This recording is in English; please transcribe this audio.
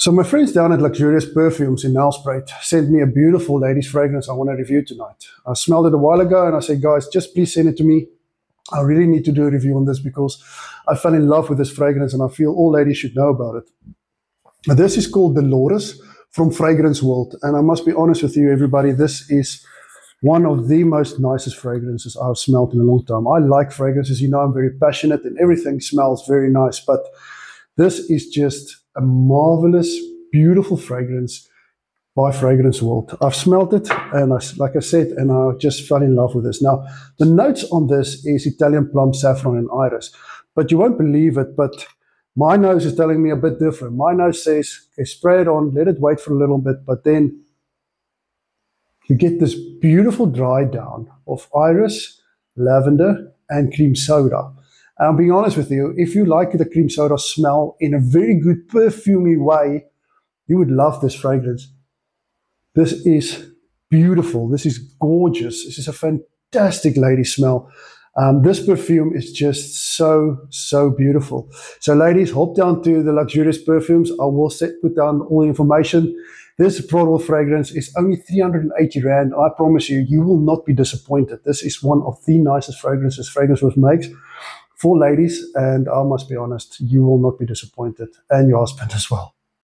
So my friends down at Luxurious Perfumes in Nelspruit sent me a beautiful ladies fragrance I want to review tonight. I smelled it a while ago and I said, guys, just please send it to me. I really need to do a review on this because I fell in love with this fragrance and I feel all ladies should know about it. Now, this is called Dolores from Fragrance World. And I must be honest with you, everybody, this is one of the most nicest fragrances I've smelled in a long time. I like fragrances. You know, I'm very passionate and everything smells very nice. But this is just a marvelous, beautiful fragrance by Fragrance World. I've smelled it, and like I said, and I just fell in love with this. Now, the notes on this is Italian plum, saffron, and iris. But you won't believe it, but my nose is telling me a bit different. My nose says, okay, spray it on, let it wait for a little bit, but then you get this beautiful dry down of iris, lavender, and cream soda. And I'm being honest with you, if you like the cream soda smell in a very good perfumey way, you would love this fragrance. This is beautiful. This is gorgeous. This is a fantastic lady smell. This perfume is just so beautiful. So ladies, hop down to the Luxurious Perfumes. I will put down all the information. This affordable fragrance is only 380 Rand. I promise you, you will not be disappointed. This is one of the nicest fragrances Fragrance World makes for ladies. And I must be honest, you will not be disappointed. And your husband as well.